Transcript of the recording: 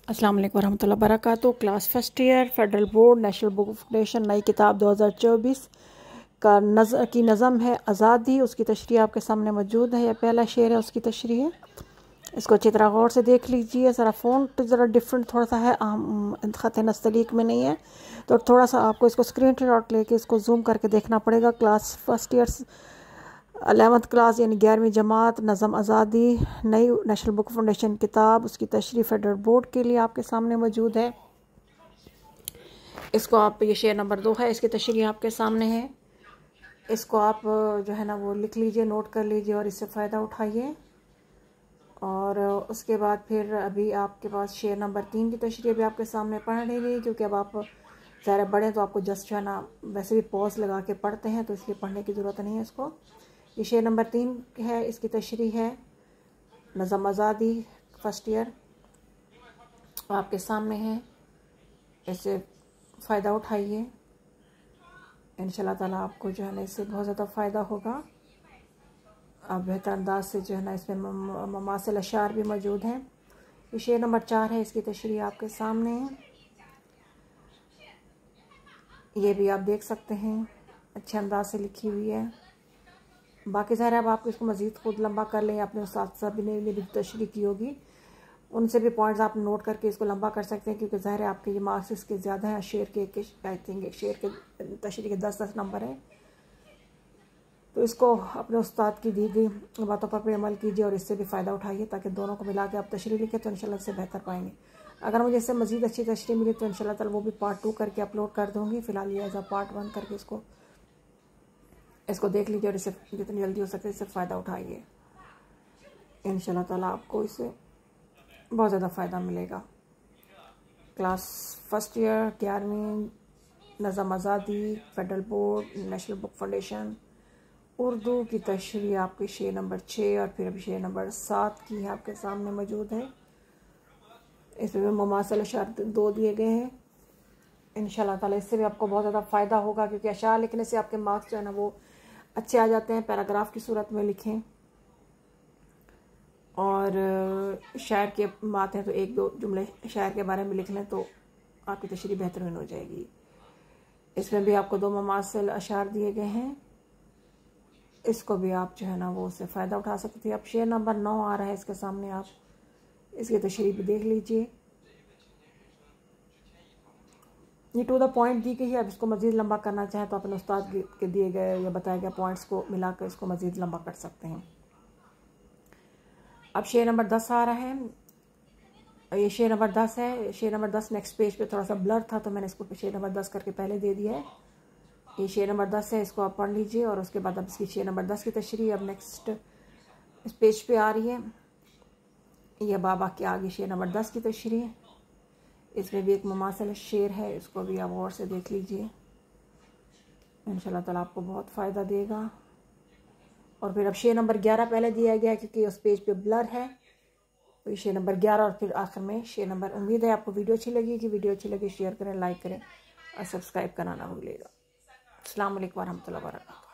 अस्सलाम वालेकुम रहमतुल्लाहि वबरकातुहू। Class first year federal board national book foundation नई किताब 2024 का नज़म है आज़ादी। उसकी तशरीह आपके सामने मौजूद है। यह पहला शेर है, उसकी तशरीह है। इसको अच्छी तरह गौर से देख लीजिए। ज़रा फ़ॉन्ट ज़रा डिफरेंट थोड़ा सा है, ख़त नस्तलीक में नहीं है, तो थोड़ा सा आपको इसको स्क्रीन शॉट लेके इसको जूम करके देखना पड़ेगा। Class first year 11th class यानी 11वीं जमात, नज़म आज़ादी, नई नेशनल बुक फाउंडेशन किताब। उसकी तशरीह फेडरल बोर्ड के लिए आपके सामने मौजूद है। इसको आप, ये शेर नंबर 2 है, इसकी तशरीह आपके सामने है। इसको आप जो है ना वो लिख लीजिए, नोट कर लीजिए और इससे फ़ायदा उठाइए। और उसके बाद फिर अभी आपके पास शेर नंबर 3 की तशरीह भी आपके सामने पढ़ लेंगे, क्योंकि अब आप ज़्यादा बड़े तो आपको जस्ट जो है ना वैसे भी पॉज लगा के पढ़ते हैं, तो इसलिए पढ़ने की ज़रूरत नहीं है। इसको ये शेर नंबर 3 है, इसकी तशरीह है नज़म आज़ादी फर्स्ट ईयर आपके सामने है। इससे फ़ायदा उठाइए, इंशाल्लाह ताला आपको जो है ना इससे बहुत ज़्यादा फ़ायदा होगा। आप बेहतर अंदाज से जो है ना इसमें ममासिल अशार भी मौजूद हैं। ये शेर नंबर 4 है, इसकी तशरीह आपके सामने है। ये भी आप देख सकते हैं, अच्छे अंदाज से लिखी हुई है। बाकी ज़ाहिर है अब आप इसको मज़ीद खुद लंबा कर लें, अपने उस्ताद साहब ने भी तशरीह की होगी, उनसे भी पॉइंट्स आप नोट करके इसको लंबा कर सकते हैं, क्योंकि ज़ाहिर है आपके ये मार्क्स इसके ज़्यादा हैं। शेर के आई थिंक एक शेर के तशरीह के 10-10 नंबर हैं, तो इसको अपने उस्ताद की दी गई बातों पर अमल कीजिए और इससे भी फ़ायदा उठाइए, ताकि दोनों को मिला के आप तशरीह लिखें तो इंशाल्लाह इससे बेहतर पाएंगे। अगर मुझे इससे मज़ीद अच्छी तशरीह मिली तो इंशाल्लाह ताला वो भी पार्ट 2 करके अपलोड कर दूँगी। फ़िलहाल ये एज़ अ पार्ट 1 करके इसको देख लीजिए और इससे जितनी जल्दी हो सके इससे फ़ायदा उठाइए। इंशाल्लाह ताला आपको इससे बहुत ज़्यादा फ़ायदा मिलेगा। क्लास फर्स्ट ईयर 11वीं नज़म आज़ादी federal board national book foundation Urdu की तशरीह आपके शेर नंबर 6 और फिर अभी शेर नंबर 7 की है आपके सामने मौजूद है। इसमें ममासिल अशार 2 दिए गए हैं। इंशाल्लाह ताला इससे भी आपको बहुत ज़्यादा फ़ायदा होगा, क्योंकि अशार लिखने से आपके मार्क्स जो है ना वो अच्छे आ जाते हैं। पैराग्राफ की सूरत में लिखें और शायर की बात है तो 1-2 जुमले शायर के बारे में लिख लें तो आपकी तशरीह बेहतरीन हो जाएगी। इसमें भी आपको 2 ममासिल अशार दिए गए हैं, इसको भी आप जो है ना वो उससे फ़ायदा उठा सकते हैं। अब शेर नंबर 9 आ रहा है इसके सामने, आप इसकी तशरीह भी देख लीजिए। ये टू द पॉइंट दी गई है। अब इसको मज़ीद लंबा करना चाहें तो अपने उस्ताद के दिए गए या बताए गए पॉइंट्स को मिलाकर इसको मज़ीद लंबा कर सकते हैं। अब शेर नंबर 10 आ रहा है। ये शेर नंबर 10 है। शेर नंबर 10 नेक्स्ट पेज पे थोड़ा सा ब्लर था, तो मैंने इसको शेर नंबर 10 करके पहले दे दिया है। ये शेर नंबर 10 है, इसको आप पढ़ लीजिए और उसके बाद अब इसकी शेर नंबर 10 की तशरीह अब नेक्स्ट इस पेज पे आ रही है। यह बाबा के आगे शेर नंबर 10 की तशरीह। इसमें भी एक मुमासिल शेर है, इसको भी आप गौर से देख लीजिए, इंशाल्लाह ताला आपको बहुत फ़ायदा देगा। और फिर अब शेर नंबर 11 पहले दिया गया है क्योंकि उस पेज पे ब्लर है, तो शेर नंबर 11 और फिर आखिर में शेर नंबर। उम्मीद है आपको वीडियो अच्छी लगी। कि वीडियो अच्छी लगी शेयर करें, लाइक करें और सब्सक्राइब करना ना भूलिएगा। अस्सलाम वालेकुम रहमतुल्लाहि व बरकातहू।